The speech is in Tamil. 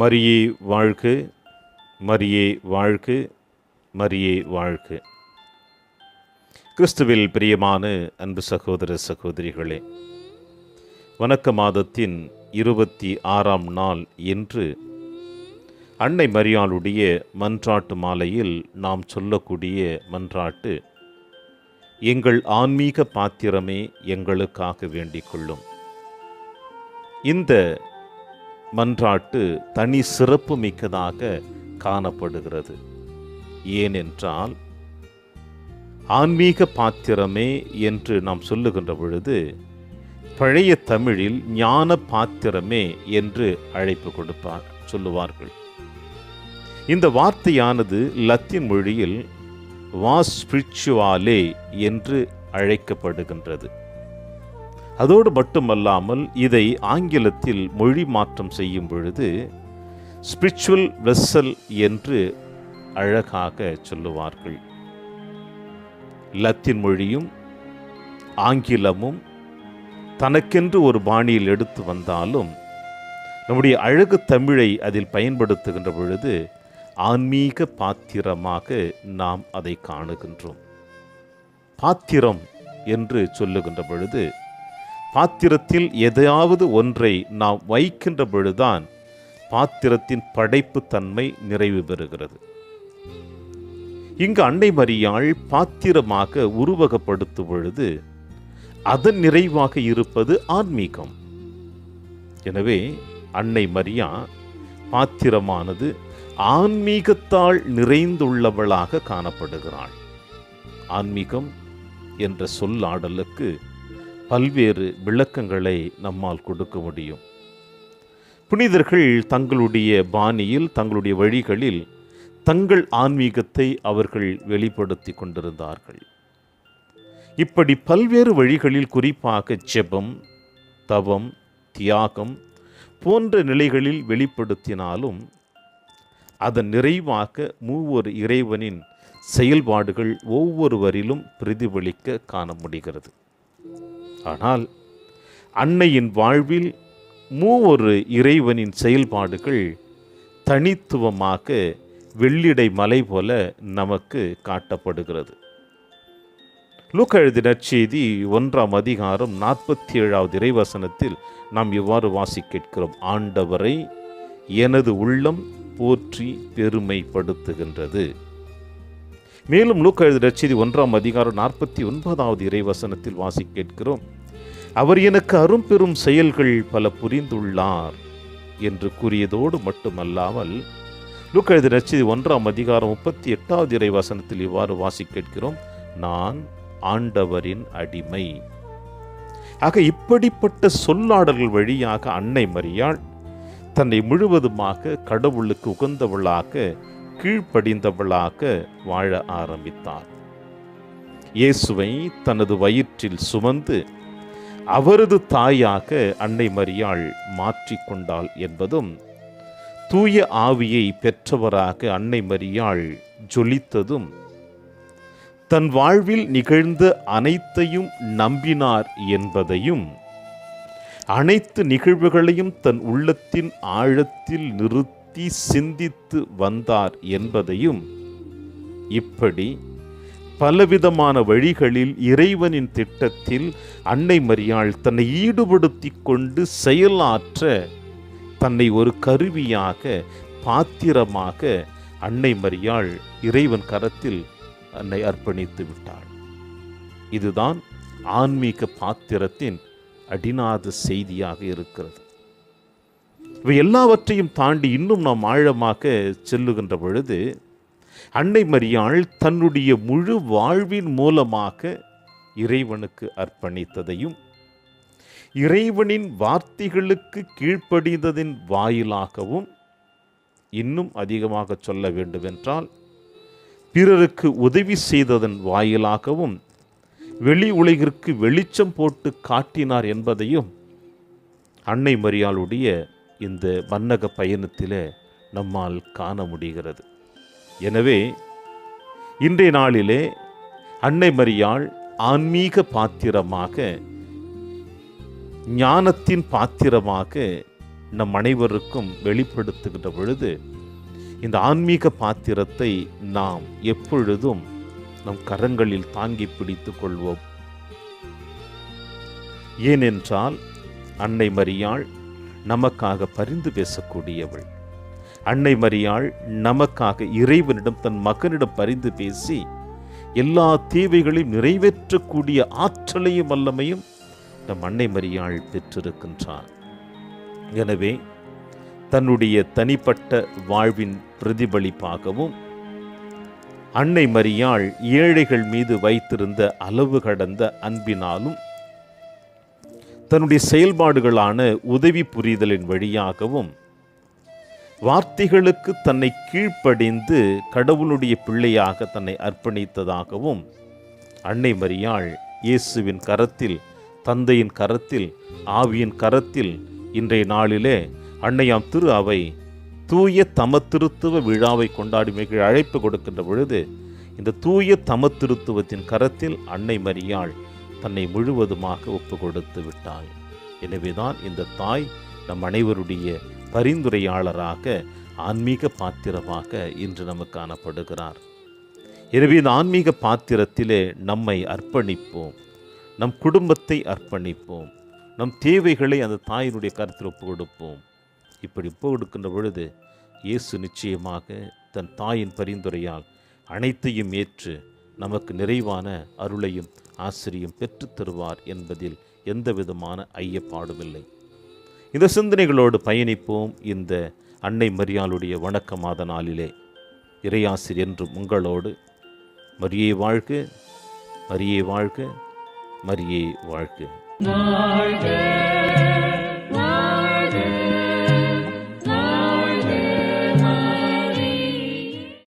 மரியே வாழ்க, மரியே வாழ்க, மரியே வாழ்க. கிறிஸ்துவில் பிரியமான அன்பு சகோதர சகோதரிகளே, வணக்க மாதத்தின் 26ஆம் நாள் என்று அன்னை மரியாளுடைய மன்றாட்டு மாலையில் நாம் சொல்லக்கூடிய மன்றாட்டு, எங்கள் ஆன்மீக பாத்திரமே எங்களுக்காக வேண்டிக் கொள்ளும். இந்த மன்றாட்டு தனி சிறப்பு மிக்கதாக காணப்படுகிறது. ஏனென்றால் ஆன்மீக பாத்திரமே என்று நாம் சொல்லுகின்ற பொழுது பழைய தமிழில் ஞான பாத்திரமே என்று அழைப்பு சொல்லுவார்கள். இந்த வார்த்தையானது லத்தீன் மொழியில் வாஸ் ஸ்பிரிச்சுவாலே என்று அழைக்கப்படுகின்றது. அதோடு மட்டுமல்லாமல் இதை ஆங்கிலத்தில் மொழி மாற்றம் செய்யும் பொழுது ஸ்பிரிச்சுவல் வெசல் என்று அழகாக சொல்லுவார்கள். லத்தீன் மொழியும் ஆங்கிலமும் தனக்கென்று ஒரு பாணியில் எடுத்து வந்தாலும் நம்முடைய அழகு தமிழை அதில் பயன்படுத்துகின்ற பொழுது ஆன்மீக பாத்திரமாக நாம் அதை காணுகின்றோம். பாத்திரம் என்று சொல்லுகின்ற பொழுது பாத்திரத்தில் எதையாவது ஒன்றை நாம் வைக்கின்ற பொழுதுதான் பாத்திரத்தின் படைப்பு தன்மை நிறைவு பெறுகிறது. இங்கு அன்னை மரியாள் பாத்திரமாக உருவகப்படுத்தும் பொழுது அதன் நிறைவாக இருப்பது ஆன்மீகம். எனவே அன்னை மரியா பாத்திரமானது ஆன்மீகத்தால் நிறைந்துள்ளவளாக காணப்படுகிறாள். ஆன்மீகம் என்ற சொல்லாடலுக்கு பல்வேறு விளக்கங்களை நம்மால் கொடுக்க முடியும். புனிதர்கள் தங்களுடைய பாணியில், தங்களுடைய வழிகளில் தங்கள் ஆன்மீகத்தை அவர்கள் வெளிப்படுத்தி கொண்டிருந்தார்கள். இப்படி பல்வேறு வழிகளில், குறிப்பாக ஜெபம், தவம், தியாகம் போன்ற நிலைகளில் வெளிப்படுத்தினாலும் அதன் நிறைவாக மூவொரு இறைவனின் செயல்பாடுகள் ஒவ்வொருவரிலும் பிரதிபலிக்க காண முடிகிறது. ஆனால் அன்னையின் வாழ்வில் மூவொரு இறைவனின் செயல்பாடுகள் தனித்துவமாக வெள்ளிடை மலை போல நமக்கு காட்டப்படுகிறது. லூக்கா எழுதின நற்செய்தி 1ஆம் அதிகாரம் 47வது இறைவசனத்தில் நாம் இவ்வாறு வாசிக்கிறோம்: ஆண்டவரை எனது உள்ளம் போற்றி பெருமைப்படுத்துகின்றது. மேலும் லூக்கா எழுதின நற்செய்தி 1ஆம் அதிகாரம் 49வது இறைவசனத்தில் வாசிக்கிறோம்: அவர் எனக்கு அரும்பெரும் செயல்கள் பல புரிந்துள்ளார் என்று கூறியதோடு மட்டுமல்லாமல் லூக்கா எழுதின நற்செய்தி 1ஆம் அதிகாரம் 38வது இறைவசனத்தில் இவ்வாறு வாசிக்கிறோம்: நான் ஆண்டவரின் அடிமை. ஆக இப்படிப்பட்ட சொல்லாடல்கள் வழியாக அன்னை மரியாள் தன்னை முழுவதுமாக கடவுளுக்கு உகந்தவளாக, கீழ்ப்படிந்தவளாக வாழ ஆரம்பித்தார். இயேசுவை தனது வயிற்றில் சுமந்து அவரது தாயாக அன்னை மரியாள் மாற்றிக்கொண்டாள் என்பதும், தூய ஆவியை பெற்றவராக அன்னை மரியாள் ஜொலித்ததும், தன் வாழ்வில் நிகழ்ந்த அனைத்தையும் நம்பினார் என்பதையும், அனைத்து நிகழ்வுகளையும் தன் உள்ளத்தின் ஆழத்தில் நிறுத்தி சிந்தித்து வந்தார் என்பதையும், இப்படி பலவிதமான வழிகளில் இறைவனின் திட்டத்தில் அன்னை மரியாள் தன்னை ஈடுபடுத்தி கொண்டு செயலாற்ற தன்னை ஒரு கருவியாக, பாத்திரமாக அன்னை மரியாள் இறைவன் கரத்தில் தன்னை அர்ப்பணித்து விட்டாள். இதுதான் ஆன்மீக பாத்திரத்தின் அடிநாத செய்தியாக இருக்கிறது. இவை எல்லாவற்றையும் தாண்டி இன்னும் நாம் ஆழமாக செல்லுகின்ற பொழுது அன்னை மரியாள் தன்னுடைய முழு வாழ்வின் மூலமாக இறைவனுக்கு அர்ப்பணித்ததையும், இறைவனின் வார்த்தைகளுக்கு கீழ்ப்படிந்ததின் வாயிலாகவும், இன்னும் அதிகமாக சொல்ல வேண்டுமென்றால் பிறருக்கு உதவி செய்ததன் வாயிலாகவும் வெளி உலகிற்கு வெளிச்சம் போட்டு காட்டினார் என்பதையும் அன்னை மரியாளுடைய இந்த மன்னக பயணத்தில் நம்மால் காண முடிகிறது. எனவே இன்றைய நாளிலே அன்னை மரியாள் ஆன்மீக பாத்திரமாக, ஞானத்தின் பாத்திரமாக, நம் அனைவருக்கும் வெளிப்படுத்துகின்ற பொழுது இந்த ஆன்மீக பாத்திரத்தை நாம் எப்பொழுதும் நம் கரங்களில் தாங்கி பிடித்துக் கொள்வோம். ஏனென்றால் அன்னை மரியாள் நமக்காக பரிந்து பேசக்கூடியவள். அன்னை மரியாள் நமக்காக இறைவனிடம் தன் மகனிடம் பரிந்து பேசி எல்லா தேவைகளையும் நிறைவேற்றக்கூடிய ஆற்றலையும் வல்லமையும் நம் அன்னை மரியாள் பெற்றிருக்கின்றார். எனவே தன்னுடைய தனிப்பட்ட வாழ்வின் பிரதிபலிப்பாகவும் அன்னை மரியாள் ஏழைகள் மீது வைத்திருந்த அளவு கடந்த அன்பினாலும் தன்னுடைய செயல்பாடுகளான உதவி புரிதலின் வழியாகவும் வார்த்தைகளுக்கு தன்னை கீழ்ப்படிந்து கடவுளுடைய பிள்ளையாக தன்னை அர்ப்பணித்ததாகவும் அன்னை மரியாள் இயேசுவின் கரத்தில், தந்தையின் கரத்தில், ஆவியின் கரத்தில் இன்றைய நாளிலே அன்னையாம் திரு அவை தூய தமத்திருத்துவ விழாவை கொண்டாடி மிக அழைப்பு கொடுக்கின்ற பொழுது இந்த தூய தமத்திருத்துவத்தின் கரத்தில் அன்னை மரியாள் தன்னை முழுவதுமாக ஒப்பு கொடுத்து விட்டாள். எனவேதான் இந்த தாய் நம் அனைவருடைய பரிந்துரையாளராக, ஆன்மீக பாத்திரமாக இன்று நமக்கு காணப்படுகிறார். எனவே இந்த ஆன்மீக பாத்திரத்திலே நம்மை அர்ப்பணிப்போம், நம் குடும்பத்தை அர்ப்பணிப்போம், நம் தேவைகளை அந்த தாயினுடைய கருத்தில் ஒப்பு கொடுப்போம். இப்படி ஒப்பு கொடுக்கின்ற பொழுது இயேசு நிச்சயமாக தன் தாயின் பரிந்துரையால் அனைத்தையும் ஏற்று நமக்கு நிறைவான அருளையும் ஆசிரியம் பெற்றுத் தருவார் என்பதில் எந்த விதமான ஐயப்பாடுமில்லை. இந்த சிந்தனைகளோடு பயணிப்போம். இந்த அன்னை மரியாளுடைய வணக்க மாத நாளிலே இறையாசிர் என்றும் உங்களோடு. மரியே வாழ்க, மரியே வாழ்க, மரியே வாழ்க.